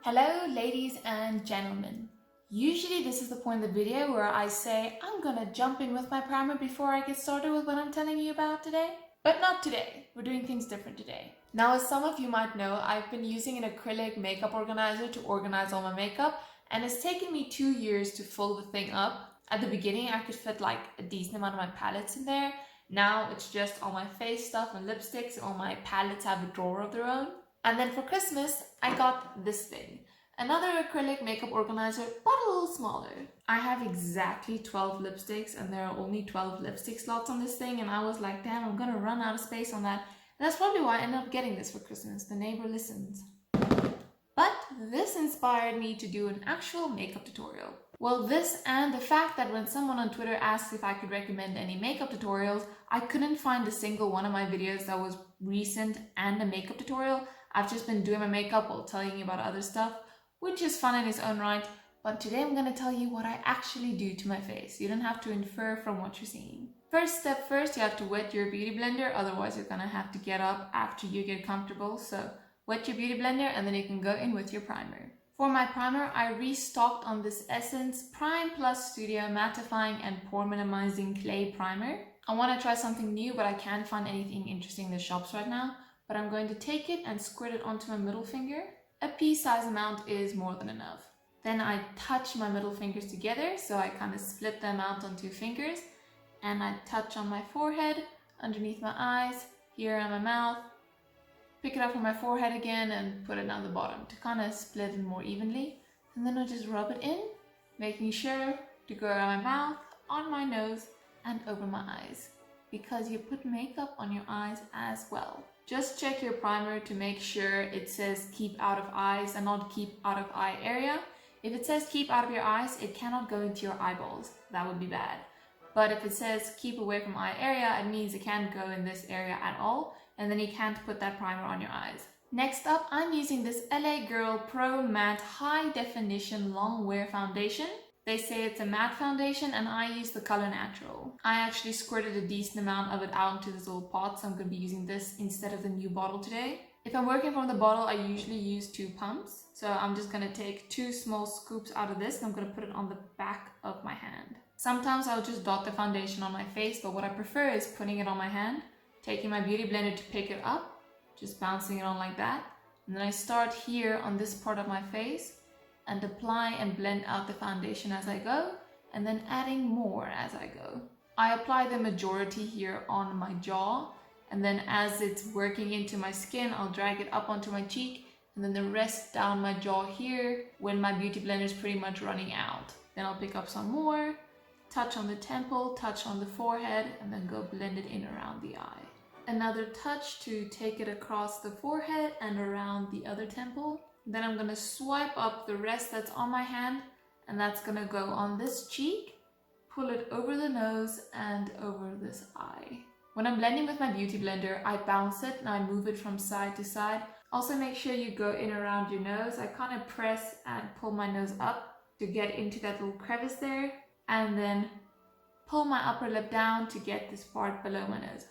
Hello ladies and gentlemen. Usually this is the point in the video where I say I'm gonna jump in with my primer before I get started with what I'm telling you about today. But not today. We're doing things different today. Now, as some of you might know, I've been using an acrylic makeup organizer to organize all my makeup, and it's taken me 2 years to fill the thing up. At the beginning I could fit like a decent amount of my palettes in there. Now it's just all my face stuff and lipsticks. All my palettes have a drawer of their own. And then for Christmas, I got this thing. Another acrylic makeup organizer, but a little smaller. I have exactly 12 lipsticks and there are only 12 lipstick slots on this thing, and I was like, damn, I'm gonna run out of space on that. And that's probably why I ended up getting this for Christmas. The neighbor listens. But this inspired me to do an actual makeup tutorial. Well, this and the fact that when someone on Twitter asked if I could recommend any makeup tutorials, I couldn't find a single one of my videos that was recent and a makeup tutorial. I've just been doing my makeup while telling you about other stuff, which is fun in its own right. But today I'm going to tell you what I actually do to my face. You don't have to infer from what you're seeing. First step first, you have to wet your beauty blender, otherwise you're going to have to get up after you get comfortable. So wet your beauty blender and then you can go in with your primer. For my primer, I restocked on this Essence Prime Plus Studio Mattifying and Pore Minimizing Clay Primer. I want to try something new, but I can't find anything interesting in the shops right now. But I'm going to take it and squirt it onto my middle finger. A pea-size amount is more than enough. Then I touch my middle fingers together, so I kind of split them out on 2 fingers. And I touch on my forehead, underneath my eyes, here on my mouth. Pick it up on my forehead again and put it down the bottom to kind of split it more evenly. And then I just rub it in, making sure to go around my mouth, on my nose, and over my eyes. Because you put makeup on your eyes as well. Just check your primer to make sure it says keep out of eyes and not keep out of eye area. If it says keep out of your eyes, it cannot go into your eyeballs. That would be bad. But if it says keep away from eye area, it means it can't go in this area at all. And then you can't put that primer on your eyes. Next up, I'm using this LA Girl Pro Matte High Definition Long Wear Foundation. They say it's a matte foundation and I use the color Natural. I actually squirted a decent amount of it out into this little pot, so I'm going to be using this instead of the new bottle today. If I'm working from the bottle, I usually use 2 pumps. So I'm just going to take 2 small scoops out of this and I'm going to put it on the back of my hand. Sometimes I'll just dot the foundation on my face, but what I prefer is putting it on my hand, taking my beauty blender to pick it up, just bouncing it on like that. And then I start here on this part of my face and apply and blend out the foundation as I go, and then adding more as I go. I apply the majority here on my jaw, and then as it's working into my skin, I'll drag it up onto my cheek, and then the rest down my jaw here when my beauty blender is pretty much running out. Then I'll pick up some more, touch on the temple, touch on the forehead, and then go blend it in around the eye. Another touch to take it across the forehead and around the other temple. Then I'm going to swipe up the rest that's on my hand, and that's going to go on this cheek, pull it over the nose and over this eye. When I'm blending with my beauty blender, I bounce it and I move it from side to side. Also make sure you go in around your nose. I kind of press and pull my nose up to get into that little crevice there, and then pull my upper lip down to get this part below my nose.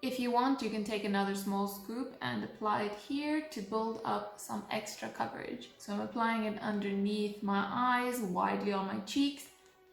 If you want, you can take another small scoop and apply it here to build up some extra coverage. So I'm applying it underneath my eyes, widely on my cheeks,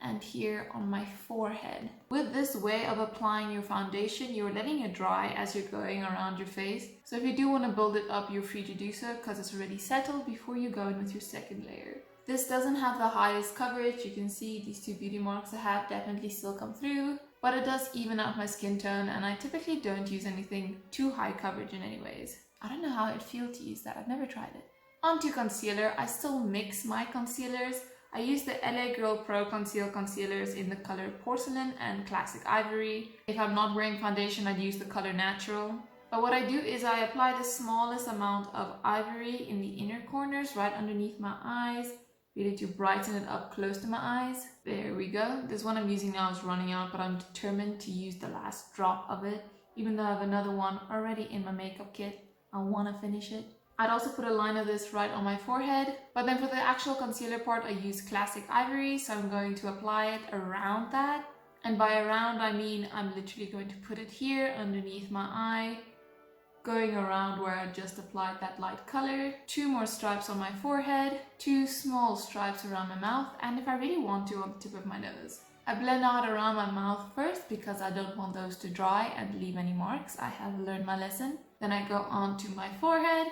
and here on my forehead. With this way of applying your foundation, you're letting it dry as you're going around your face. So if you do want to build it up, you're free to do so because it's already settled before you go in with your second layer. This doesn't have the highest coverage. You can see these 2 beauty marks I have definitely still come through. But it does even out my skin tone, and I typically don't use anything too high coverage in any ways. I don't know how it feels to use that, I've never tried it. Onto concealer, I still mix my concealers. I use the LA Girl Pro Conceal concealers in the color Porcelain and Classic Ivory. If I'm not wearing foundation, I'd use the color Natural. But what I do is I apply the smallest amount of ivory in the inner corners, right underneath my eyes, really to brighten it up close to my eyes. There we go. This one I'm using now is running out, but I'm determined to use the last drop of it. Even though I have another one already in my makeup kit, I want to finish it. I'd also put a line of this right on my forehead, but then for the actual concealer part I use Classic Ivory, so I'm going to apply it around that. And by around I mean I'm literally going to put it here underneath my eye, going around where I just applied that light color, 2 more stripes on my forehead, 2 small stripes around my mouth, and if I really want to, on the tip of my nose. I blend out around my mouth first because I don't want those to dry and leave any marks. I have learned my lesson. Then I go on to my forehead,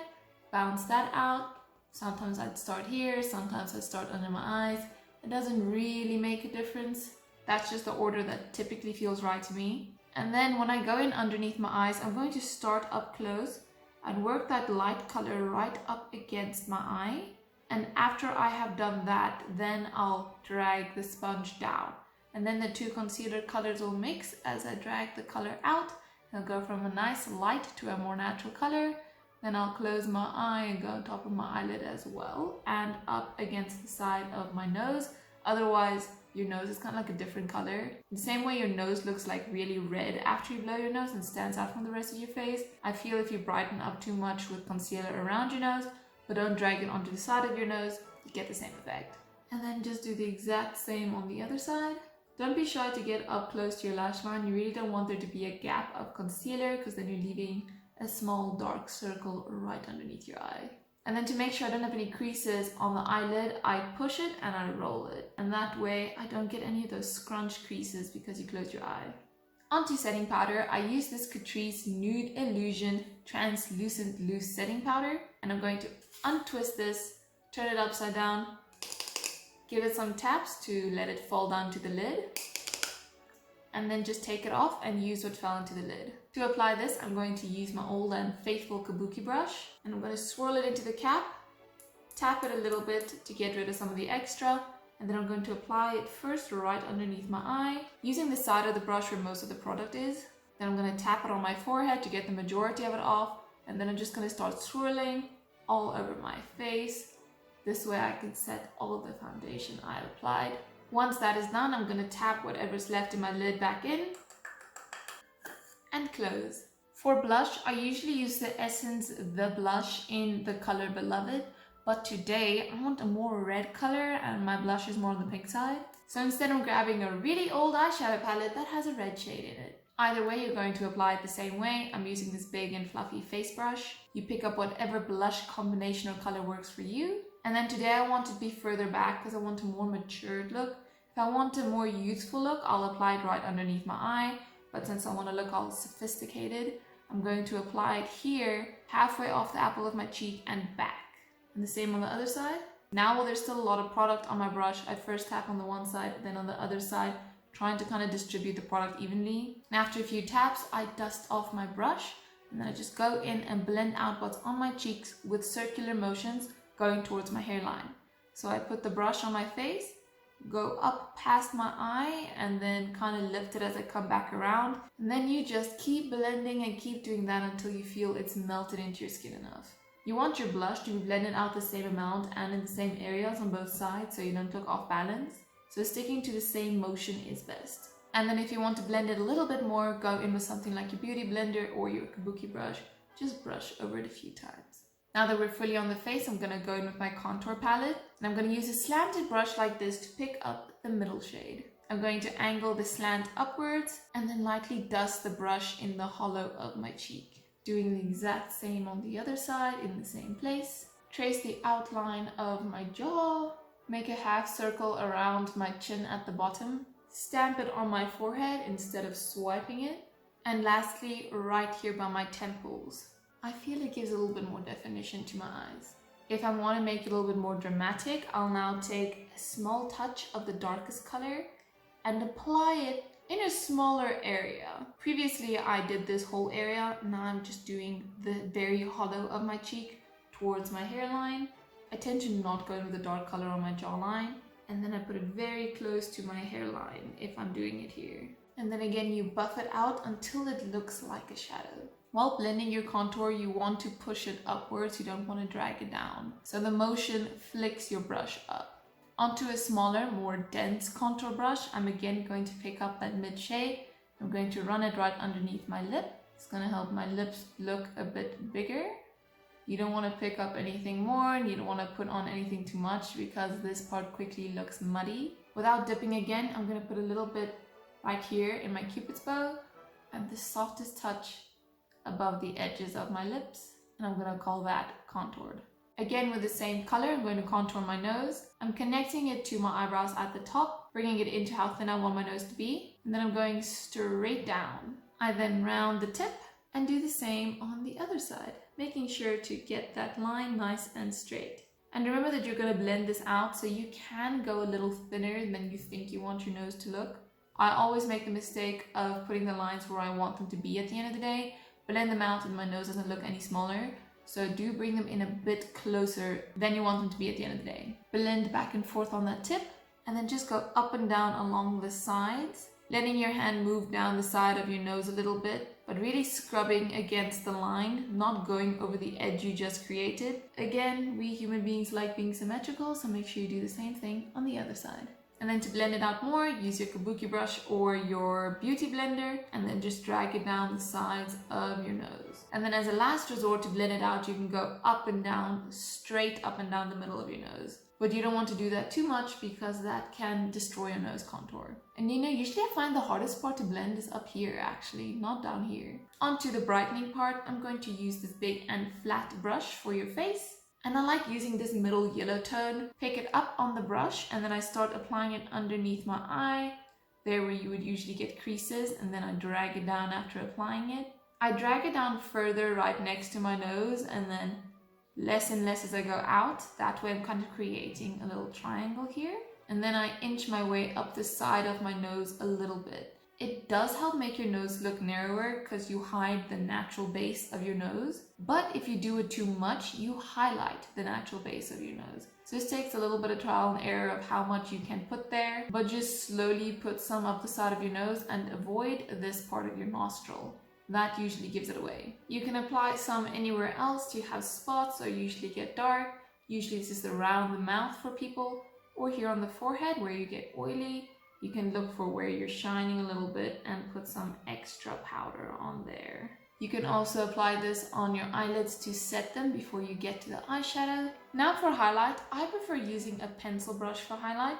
bounce that out. Sometimes I'd start here, sometimes I'd start under my eyes. It doesn't really make a difference. That's just the order that typically feels right to me. And then when I go in underneath my eyes, I'm going to start up close and work that light color right up against my eye. And after I have done that, then I'll drag the sponge down. And then the 2 concealer colors will mix as I drag the color out. It'll go from a nice light to a more natural color. Then I'll close my eye and go on top of my eyelid as well and up against the side of my nose. Otherwise, your nose is kind of like a different color. The same way your nose looks like really red after you blow your nose and stands out from the rest of your face. I feel if you brighten up too much with concealer around your nose, but don't drag it onto the side of your nose, you get the same effect. And then just do the exact same on the other side. Don't be shy to get up close to your lash line. You really don't want there to be a gap of concealer because then you're leaving a small dark circle right underneath your eye. And then to make sure I don't have any creases on the eyelid, I push it and I roll it. And that way I don't get any of those scrunch creases because you close your eye. Onto setting powder, I use this Catrice Nude Illusion Translucent Loose Setting Powder. And I'm going to untwist this, turn it upside down, give it some taps to let it fall down to the lid, and then just take it off and use what fell into the lid. To apply this, I'm going to use my old and faithful kabuki brush, and I'm going to swirl it into the cap, tap it a little bit to get rid of some of the extra, and then I'm going to apply it first right underneath my eye, using the side of the brush where most of the product is. Then I'm going to tap it on my forehead to get the majority of it off, and then I'm just going to start swirling all over my face. This way I can set all of the foundation I applied. Once that is done, I'm going to tap whatever's left in my lid back in and close. For blush, I usually use the Essence The Blush in the color Beloved, but today I want a more red color and my blush is more on the pink side. So instead I'm grabbing a really old eyeshadow palette that has a red shade in it. Either way, you're going to apply it the same way. I'm using this big and fluffy face brush. You pick up whatever blush combination or color works for you. And then today I want to be further back because I want a more matured look. If I want a more youthful look, I'll apply it right underneath my eye. But since I want to look all sophisticated, I'm going to apply it here, halfway off the apple of my cheek and back. And the same on the other side. Now while there's still a lot of product on my brush, I first tap on the one side, then on the other side, trying to kind of distribute the product evenly. And after a few taps, I dust off my brush, and then I just go in and blend out what's on my cheeks with circular motions going towards my hairline. So I put the brush on my face, go up past my eye, and then kind of lift it as I come back around. And then you just keep blending and keep doing that until you feel it's melted into your skin enough. You want your blush to be blended out the same amount and in the same areas on both sides so you don't look off balance. So sticking to the same motion is best. And then if you want to blend it a little bit more, go in with something like your beauty blender or your kabuki brush. Just brush over it a few times. Now that we're fully on the face, I'm going to go in with my contour palette. And I'm going to use a slanted brush like this to pick up the middle shade. I'm going to angle the slant upwards and then lightly dust the brush in the hollow of my cheek. Doing the exact same on the other side in the same place. Trace the outline of my jaw. Make a half circle around my chin at the bottom. Stamp it on my forehead instead of swiping it. And lastly, right here by my temples. I feel it gives a little bit more definition to my eyes. If I want to make it a little bit more dramatic, I'll now take a small touch of the darkest color and apply it in a smaller area. Previously, I did this whole area. Now I'm just doing the very hollow of my cheek towards my hairline. I tend to not go in with a dark color on my jawline. And then I put it very close to my hairline if I'm doing it here. And then again, you buff it out until it looks like a shadow. While blending your contour, you want to push it upwards. You don't want to drag it down. So the motion flicks your brush up. Onto a smaller, more dense contour brush, I'm again going to pick up that mid shade. I'm going to run it right underneath my lip. It's going to help my lips look a bit bigger. You don't want to pick up anything more and you don't want to put on anything too much because this part quickly looks muddy. Without dipping again, I'm going to put a little bit right here in my cupid's bow and the softest touch above the edges of my lips, and I'm gonna call that contoured. Again, with the same color, I'm going to contour my nose. I'm connecting it to my eyebrows at the top, bringing it into how thin I want my nose to be, and then I'm going straight down. I then round the tip and do the same on the other side, making sure to get that line nice and straight. And remember that you're going to blend this out, so you can go a little thinner than you think you want your nose to look. I always make the mistake of putting the lines where I want them to be at the end of the day, blend them out and my nose doesn't look any smaller. So do bring them in a bit closer than you want them to be at the end of the day. Blend back and forth on that tip, and then just go up and down along the sides, letting your hand move down the side of your nose a little bit, but really scrubbing against the line, not going over the edge you just created. Again, we human beings like being symmetrical, so make sure you do the same thing on the other side. And then to blend it out more, use your kabuki brush or your beauty blender, and then just drag it down the sides of your nose. And then as a last resort to blend it out, you can go up and down, straight up and down the middle of your nose. But you don't want to do that too much because that can destroy your nose contour. And you know, usually I find the hardest part to blend is up here actually, not down here. Onto the brightening part, I'm going to use this big and flat brush for your face. And I like using this middle yellow tone. Pick it up on the brush and then I start applying it underneath my eye, there where you would usually get creases, and then I drag it down after applying it. I drag it down further right next to my nose and then less and less as I go out. That way I'm kind of creating a little triangle here. And then I inch my way up the side of my nose a little bit. It does help make your nose look narrower because you hide the natural base of your nose. But if you do it too much, you highlight the natural base of your nose. So this takes a little bit of trial and error of how much you can put there, but just slowly put some up the side of your nose and avoid this part of your nostril. That usually gives it away. You can apply some anywhere else to have spots or usually get dark. Usually this is around the mouth for people, or here on the forehead where you get oily. You can look for where you're shining a little bit and put some extra powder on there. You can also apply this on your eyelids to set them before you get to the eyeshadow. Now for highlight, I prefer using a pencil brush for highlight,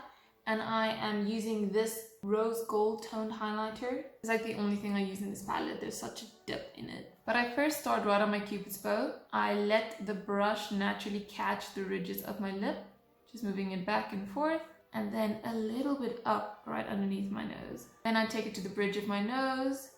and I am using this rose gold toned highlighter. It's like the only thing I use in this palette. There's such a dip in it. But I first start right on my cupid's bow. I let the brush naturally catch the ridges of my lip, just moving it back and forth, and then a little bit up right underneath my nose. Then I take it to the bridge of my nose.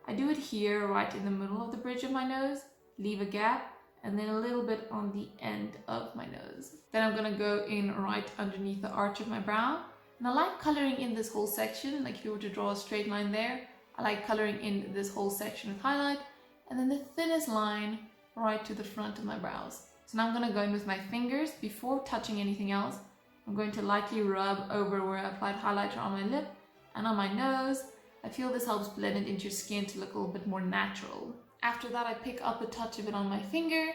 I do it here right in the middle of the bridge of my nose, leave a gap, and then a little bit on the end of my nose. Then I'm gonna go in right underneath the arch of my brow. And I like coloring in this whole section, like if you were to draw a straight line there, I like coloring in this whole section with highlight, and then the thinnest line right to the front of my brows. So now I'm gonna go in with my fingers before touching anything else. I'm going to lightly rub over where I applied highlighter on my lip and on my nose. I feel this helps blend it into your skin to look a little bit more natural. After that, I pick up a touch of it on my finger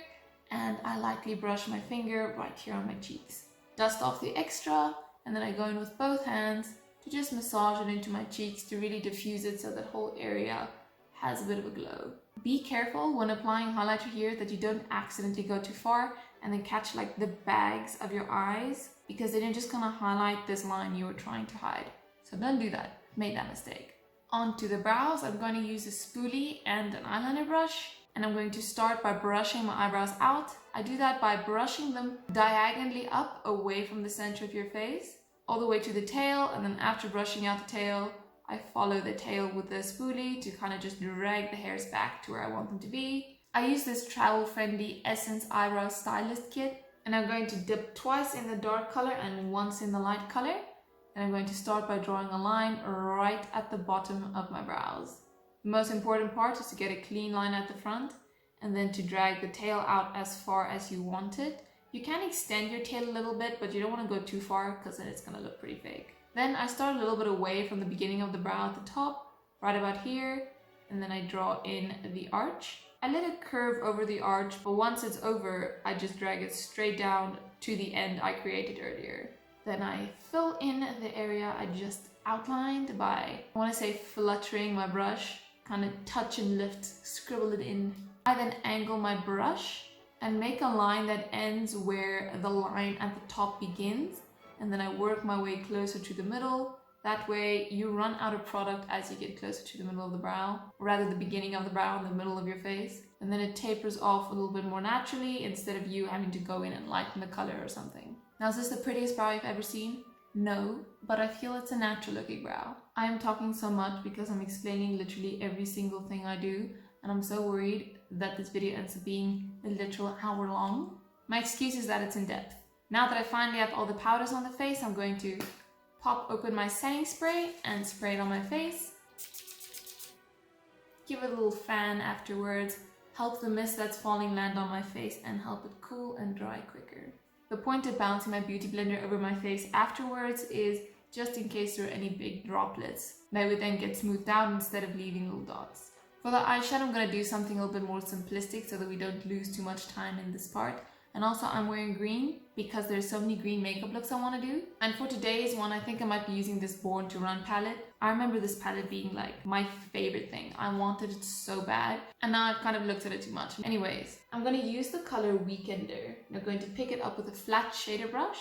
and I lightly brush my finger right here on my cheeks. Dust off the extra, and then I go in with both hands to just massage it into my cheeks to really diffuse it so that whole area has a bit of a glow. Be careful when applying highlighter here that you don't accidentally go too far and then catch like the bags of your eyes, because then you're just gonna highlight this line you were trying to hide. So don't do that, made that mistake. Onto the brows, I'm going to use a spoolie and an eyeliner brush, and I'm going to start by brushing my eyebrows out. I do that by brushing them diagonally up away from the center of your face, all the way to the tail, and then after brushing out the tail, I follow the tail with the spoolie to kind of just drag the hairs back to where I want them to be. I use this travel-friendly Essence Eyebrow Stylist Kit, and I'm going to dip twice in the dark color and once in the light color. And I'm going to start by drawing a line right at the bottom of my brows. The most important part is to get a clean line at the front and then to drag the tail out as far as you want it. You can extend your tail a little bit, but you don't want to go too far because then it's going to look pretty fake. Then I start a little bit away from the beginning of the brow at the top, right about here, and then I draw in the arch. I let it curve over the arch, but once it's over, I just drag it straight down to the end I created earlier. Then I fill in the area I just outlined by, I want to say, fluttering my brush, kind of touch and lift, scribble it in. I then angle my brush and make a line that ends where the line at the top begins, and then I work my way closer to the middle. That way you run out of product as you get closer to the middle of the brow, or rather the beginning of the brow and the middle of your face. and then it tapers off a little bit more naturally instead of you having to go in and lighten the color or something. Now, is this the prettiest brow you've ever seen? No, but I feel it's a natural looking brow. I am talking so much because I'm explaining literally every single thing I do, and I'm so worried that this video ends up being a literal hour long. My excuse is that it's in depth. Now that I finally have all the powders on the face, I'm going to pop open my setting spray and spray it on my face. Give it a little fan afterwards, help the mist that's falling land on my face and help it cool and dry quicker. The point of bouncing my beauty blender over my face afterwards is just in case there are any big droplets. They would then get smoothed out instead of leaving little dots. For the eyeshadow, I'm going to do something a little bit more simplistic so that we don't lose too much time in this part. And also I'm wearing green because there's so many green makeup looks I want to do. And for today's one, I think I might be using this Born to Run palette. I remember this palette being like my favorite thing. I wanted it so bad. And now I've kind of looked at it too much. Anyways, I'm going to use the color Weekender. I'm going to pick it up with a flat shader brush.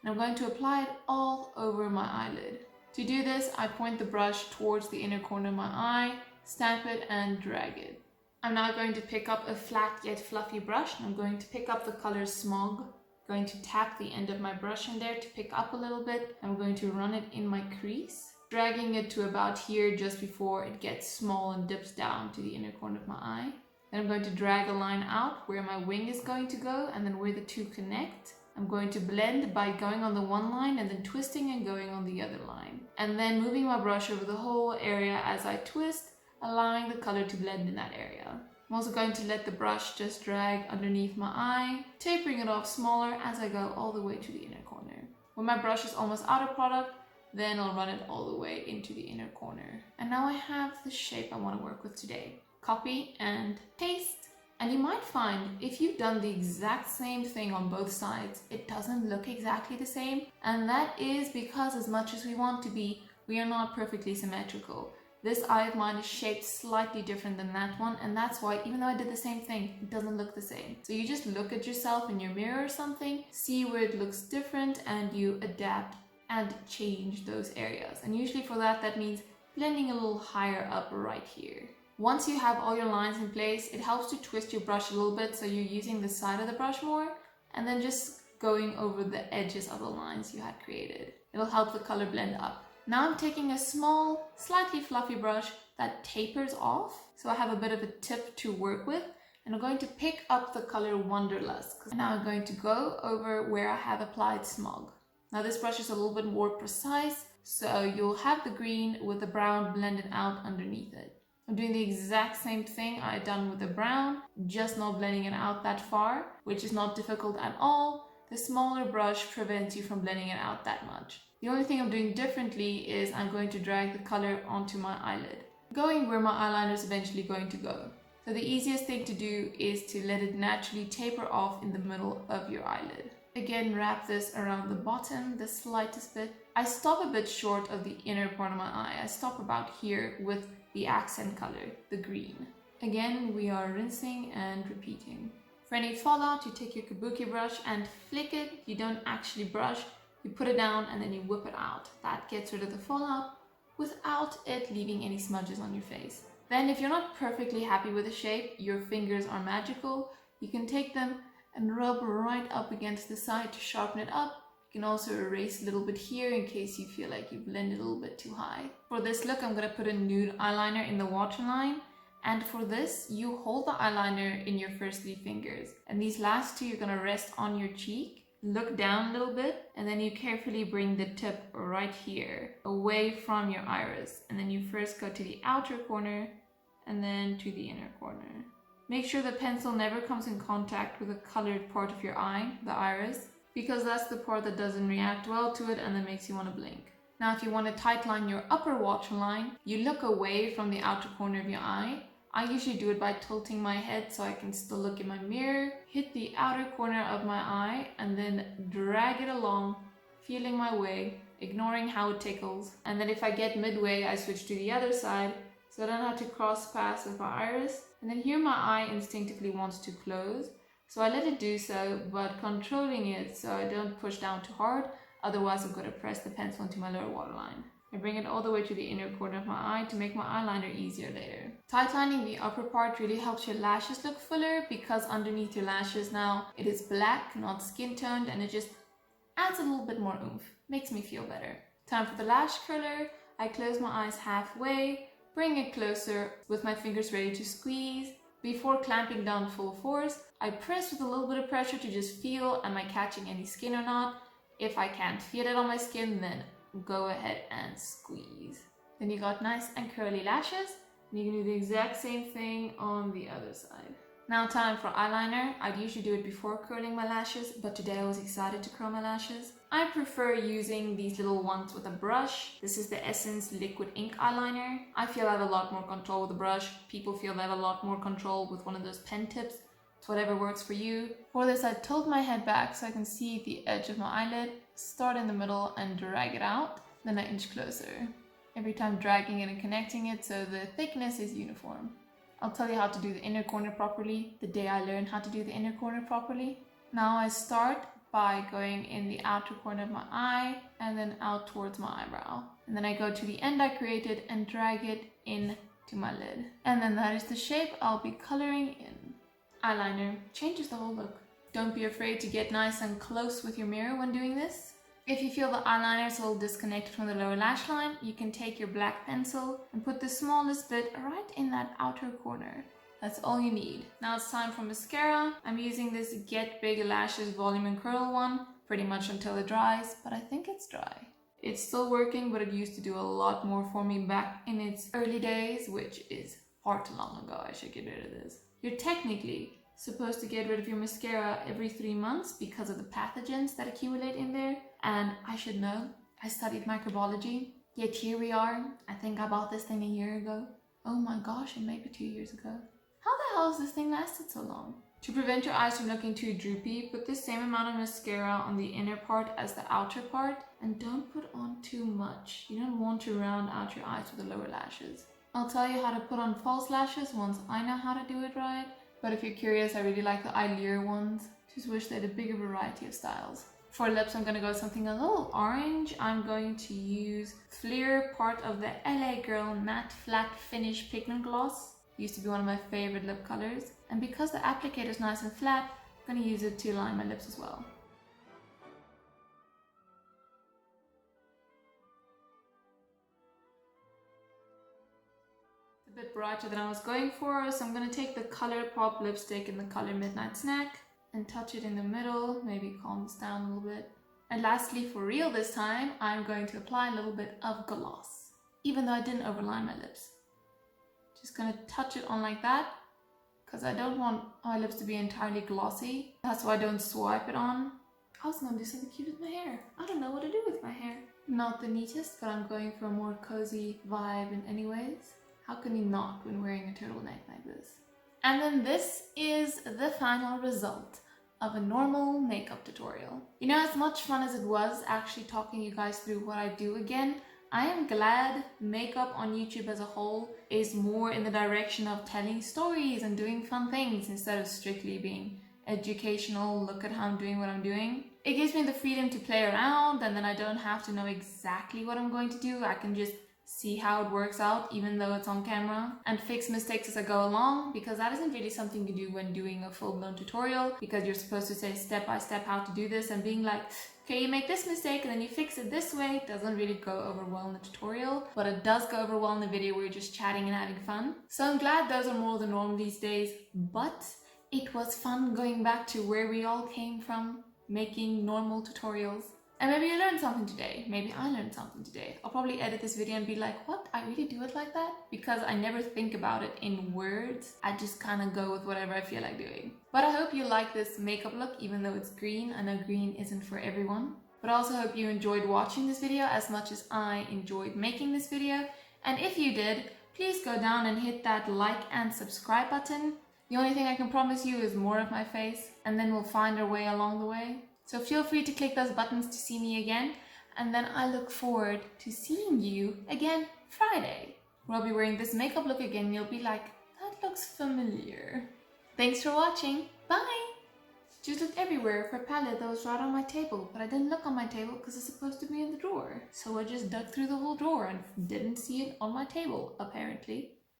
And I'm going to apply it all over my eyelid. To do this, I point the brush towards the inner corner of my eye, stamp it and drag it. I'm now going to pick up a flat yet fluffy brush and I'm going to pick up the color Smog. I'm going to tap the end of my brush in there to pick up a little bit. I'm going to run it in my crease, dragging it to about here just before it gets small and dips down to the inner corner of my eye. Then I'm going to drag a line out where my wing is going to go and then where the two connect. I'm going to blend by going on the one line and then twisting and going on the other line. And then moving my brush over the whole area as I twist, allowing the color to blend in that area. I'm also going to let the brush just drag underneath my eye, tapering it off smaller as I go all the way to the inner corner. When my brush is almost out of product, then I'll run it all the way into the inner corner. And now I have the shape I want to work with today. Copy and paste. And you might find if you've done the exact same thing on both sides, it doesn't look exactly the same. And that is because as much as we want to be, we are not perfectly symmetrical. This eye of mine is shaped slightly different than that one, and that's why even though I did the same thing, it doesn't look the same. So you just look at yourself in your mirror or something, see where it looks different, and you adapt and change those areas. And usually for that, that means blending a little higher up right here. Once you have all your lines in place, it helps to twist your brush a little bit so you're using the side of the brush more, and then just going over the edges of the lines you had created. It'll help the color blend up. Now I'm taking a small, slightly fluffy brush that tapers off, so I have a bit of a tip to work with, and I'm going to pick up the color Wanderlust. And now I'm going to go over where I have applied Smog. Now this brush is a little bit more precise, so you'll have the green with the brown blended out underneath it. I'm doing the exact same thing I had done with the brown, just not blending it out that far, which is not difficult at all. The smaller brush prevents you from blending it out that much. The only thing I'm doing differently is I'm going to drag the color onto my eyelid, going where my eyeliner is eventually going to go. So the easiest thing to do is to let it naturally taper off in the middle of your eyelid. Again, wrap this around the bottom, the slightest bit. I stop a bit short of the inner part of my eye. I stop about here with the accent color, the green. Again, we are rinsing and repeating. For any fallout, you take your kabuki brush and flick it. You don't actually brush. You put it down and then you whip it out. That gets rid of the fallout without it leaving any smudges on your face. Then if you're not perfectly happy with the shape, your fingers are magical. You can take them and rub right up against the side to sharpen it up. You can also erase a little bit here in case you feel like you blended a little bit too high. For this look, I'm going to put a nude eyeliner in the waterline. And for this, you hold the eyeliner in your first 3 fingers. And these last 2, you're going to rest on your cheek. Look down a little bit, and then you carefully bring the tip right here, away from your iris. And then you first go to the outer corner, and then to the inner corner. Make sure the pencil never comes in contact with the colored part of your eye, the iris, because that's the part that doesn't react well to it and that makes you want to blink. Now if you want to tightline your upper waterline, you look away from the outer corner of your eye. I usually do it by tilting my head so I can still look in my mirror, hit the outer corner of my eye, and then drag it along, feeling my way, ignoring how it tickles. And then if I get midway, I switch to the other side so I don't have to cross paths with my iris. And then here my eye instinctively wants to close, so I let it do so, but controlling it so I don't push down too hard, otherwise I'm going to press the pencil into my lower waterline. I bring it all the way to the inner corner of my eye to make my eyeliner easier later. Tightening the upper part really helps your lashes look fuller because underneath your lashes now it is black, not skin toned, and it just adds a little bit more oomph. Makes me feel better. Time for the lash curler. I close my eyes halfway, bring it closer with my fingers ready to squeeze. Before clamping down full force, I press with a little bit of pressure to just feel, am I catching any skin or not? If I can't feel it on my skin, then go ahead and squeeze. Then you got nice and curly lashes, and you can do the exact same thing on the other side. Now time for eyeliner. I'd usually do it before curling my lashes, but today I was excited to curl my lashes. I prefer using these little ones with a brush. This is the Essence Liquid Ink Eyeliner. I feel I have a lot more control with the brush. People feel they have a lot more control with one of those pen tips. It's whatever works for you. For this, I tilt my head back so I can see the edge of my eyelid, start in the middle and drag it out, then I inch closer. Every time dragging it and connecting it so the thickness is uniform. I'll tell you how to do the inner corner properly the day I learn how to do the inner corner properly. Now I start by going in the outer corner of my eye and then out towards my eyebrow. And then I go to the end I created and drag it in to my lid. And then that is the shape I'll be coloring in. Eyeliner changes the whole look. Don't be afraid to get nice and close with your mirror when doing this. If you feel the eyeliner is a little disconnected from the lower lash line, you can take your black pencil and put the smallest bit right in that outer corner. That's all you need. Now it's time for mascara. I'm using this Get Big Lashes Volume and Curl one, pretty much until it dries, but I think it's dry. It's still working, but it used to do a lot more for me back in its early days, which is far too long ago. I should get rid of this. You're technically supposed to get rid of your mascara every 3 months because of the pathogens that accumulate in there. And I should know, I studied microbiology, yet here we are. I think I bought this thing a year ago. Oh my gosh, and maybe 2 years ago. How the hell has this thing lasted so long? To prevent your eyes from looking too droopy, put the same amount of mascara on the inner part as the outer part, and don't put on too much. You don't want to round out your eyes with the lower lashes. I'll tell you how to put on false lashes once I know how to do it right. But if you're curious, I really like the eyeliner ones. Just wish they had a bigger variety of styles. For lips, I'm going to go something a little orange. I'm going to use Fleer, part of the LA Girl Matte Flat Finish Pigment Gloss. Used to be one of my favorite lip colors. And because the applicator is nice and flat, I'm going to use it to line my lips as well. A bit brighter than I was going for, so I'm going to take the ColourPop lipstick in the color Midnight Snack and touch it in the middle, maybe calm this down a little bit. And lastly, for real this time, I'm going to apply a little bit of gloss, even though I didn't overline my lips. Just going to touch it on like that, because I don't want my lips to be entirely glossy. That's why I don't swipe it on. I was going to do something cute with my hair. I don't know what to do with my hair. Not the neatest, but I'm going for a more cozy vibe in anyways. How can you not when wearing a turtleneck like this? And then this is the final result of a normal makeup tutorial. You know, as much fun as it was actually talking you guys through what I do again, I am glad makeup on YouTube as a whole is more in the direction of telling stories and doing fun things instead of strictly being educational, look at how I'm doing what I'm doing. It gives me the freedom to play around, and then I don't have to know exactly what I'm going to do. I can just see how it works out even though it's on camera, and fix mistakes as I go along, because that isn't really something you do when doing a full-blown tutorial, because you're supposed to say step by step how to do this, and being like, okay, you make this mistake and then you fix it this way, doesn't really go over well in the tutorial, but it does go over well in the video where you're just chatting and having fun. So I'm glad those are more the norm these days, but it was fun going back to where we all came from, making normal tutorials. And maybe you learned something today. Maybe I learned something today. I'll probably edit this video and be like, what? I really do it like that? Because I never think about it in words. I just kind of go with whatever I feel like doing. But I hope you like this makeup look, even though it's green. I know green isn't for everyone. But I also hope you enjoyed watching this video as much as I enjoyed making this video. And if you did, please go down and hit that like and subscribe button. The only thing I can promise you is more of my face, and then we'll find our way along the way. So feel free to click those buttons to see me again, and then I look forward to seeing you again Friday, where I'll be wearing this makeup look again. You'll be like, that looks familiar. Thanks for watching. Bye! Just looked everywhere for a palette that was right on my table, but I didn't look on my table because it's supposed to be in the drawer. So I just dug through the whole drawer and didn't see it on my table, apparently.